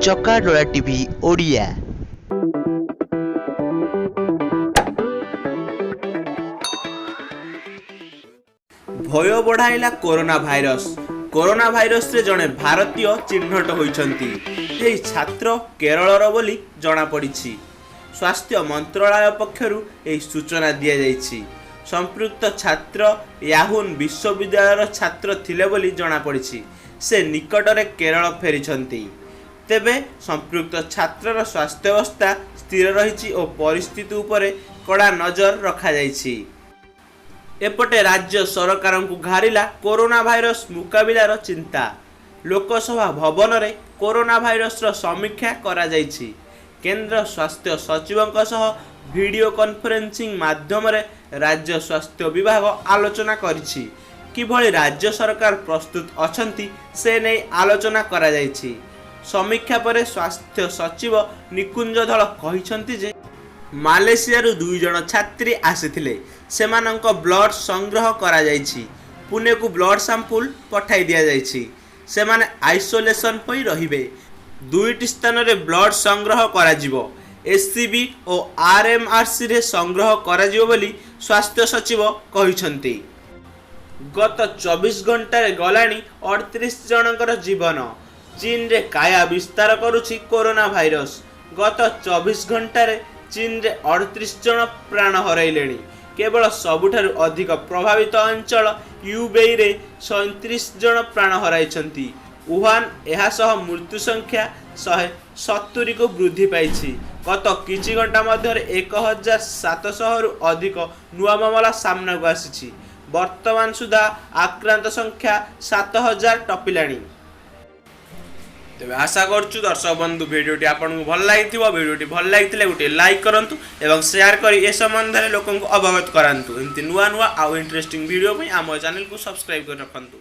Chakadola TV Odia. ଭୟ ବଢ଼ାଇଲା corona virus. Corona ଭାଇରସ୍ରେ ଜଣେ ଭାରତୀୟ ଚିହ୍ନଟ ହୋଇଛନ୍ତି। ଏହି ଛାତ୍ର କେରଳର ବୋଲି ଜଣାପଡ଼ିଛି। ସ୍ୱାସ୍ଥ୍ୟ ମନ୍ତ୍ରଣାଳୟ ପକ୍ଷରୁ ଏହି ସୂଚନା ଦିଆଯାଇଛି। ସମ୍ପୃକ୍ତ ଛାତ୍ର ୟାହୁନ ବିଶ୍ୱବିଦ୍ୟାଳୟର ଛାତ୍ର ଥିଲେ ବୋଲି ଜଣାପଡ଼ିଛି। ସେ ନିକଟରେ କେରଳ ଫେରିଛନ୍ତି। ତେବେ ସମ୍ପୃକ୍ତ ଛାତ୍ରର ସ୍ୱାସ୍ଥ୍ୟାବସ୍ଥା ସ୍ଥିର ରହିଛି ଓ ପରିସ୍ଥିତି ଉପରେ କଡ଼ା ନଜର ରଖାଯାଇଛି। ଏପଟେ ରାଜ୍ୟ ସରକାରଙ୍କୁ ଘାରିଲା କରୋନା ଭାଇରସ୍ ମୁକାବିଲାର ଚିନ୍ତା। ଲୋକସଭା ଭବନରେ କରୋନା ଭାଇରସ୍ର ସମୀକ୍ଷା କରାଯାଇଛି। କେନ୍ଦ୍ର ସ୍ୱାସ୍ଥ୍ୟ ସଚିବଙ୍କ ସହ ଭିଡ଼ିଓ କନଫରେନ୍ସିଂ ମାଧ୍ୟମରେ ରାଜ୍ୟ ସ୍ୱାସ୍ଥ୍ୟ ବିଭାଗ ଆଲୋଚନା କରିଛି। କିଭଳି ରାଜ୍ୟ ସରକାର ପ୍ରସ୍ତୁତ ଅଛନ୍ତି ସେ ନେଇ ଆଲୋଚନା କରାଯାଇଛି। ସମୀକ୍ଷା ପରେ ସ୍ୱାସ୍ଥ୍ୟ ସଚିବ ନିକୁଞ୍ଜ ଧଳ କହିଛନ୍ତି ଯେ ମାଲେସିଆରୁ 2 ଜଣ ଛାତ୍ରୀ ଆସିଥିଲେ। ସେମାନଙ୍କ ବ୍ଲଡ୍ ସଂଗ୍ରହ କରାଯାଇଛି। ପୁନେକୁ ବ୍ଲଡ୍ ସାମ୍ପୁଲ ପଠାଇ ଦିଆଯାଇଛି। ସେମାନେ ଆଇସୋଲେସନ୍ ହୋଇ ରହିବେ। 2ଟି ସ୍ଥାନରେ ବ୍ଲଡ୍ ସଂଗ୍ରହ କରାଯିବ। ଏସ୍ସିବି ଓ ଆର୍ଏମ୍ଆର୍ସିରେ ସଂଗ୍ରହ କରାଯିବ ବୋଲି ସ୍ୱାସ୍ଥ୍ୟ ସଚିବ କହିଛନ୍ତି। ଗତ 24 ଘଣ୍ଟାରେ ଗଲାଣି 38 ଜଣଙ୍କର ଜୀବନ। ଚୀନରେ କାୟା ବିସ୍ତାର କରୁଛି କରୋନା ଭାଇରସ୍। ଗତ 24 ଘଣ୍ଟାରେ ଚୀନରେ 38 ଜଣ ପ୍ରାଣ ହରାଇଲେଣି। କେବଳ ସବୁଠାରୁ ଅଧିକ ପ୍ରଭାବିତ ଅଞ୍ଚଳ ୟୁବେଇରେ 37 ଜଣ ପ୍ରାଣ ହରାଇଛନ୍ତି। ଉହାନ ଏହା ସହ ମୃତ୍ୟୁ ସଂଖ୍ୟା 170କୁ ବୃଦ୍ଧି ପାଇଛି। ଗତ କିଛି ଘଣ୍ଟା ମଧ୍ୟରେ 1700ରୁ ଅଧିକ ନୂଆ ମାମଲା ସାମ୍ନାକୁ ଆସିଛି। ବର୍ତ୍ତମାନ ସୁଦ୍ଧା ଆକ୍ରାନ୍ତ ସଂଖ୍ୟା 7000 ଟପିଲାଣି। ତେବେ ଆଶା କରୁଛୁ ଦର୍ଶକ ବନ୍ଧୁ ଭିଡ଼ିଓଟି ଆପଣଙ୍କୁ ଭଲ ଲାଗିଥିବ। ଭିଡ଼ିଓଟି ଭଲ ଲାଗିଥିଲେ ଗୋଟିଏ ଲାଇକ୍ କରନ୍ତୁ ଏବଂ ସେୟାର କରି ଏ ସମ୍ବନ୍ଧରେ ଲୋକଙ୍କୁ ଅବଗତ କରାନ୍ତୁ। ଏମିତି ନୂଆ ଆଉ ଇଣ୍ଟରେଷ୍ଟିଂ ଭିଡ଼ିଓ ପାଇଁ ଆମ ଚ୍ୟାନେଲକୁ ସବସ୍କ୍ରାଇବ୍ କରି ରଖନ୍ତୁ।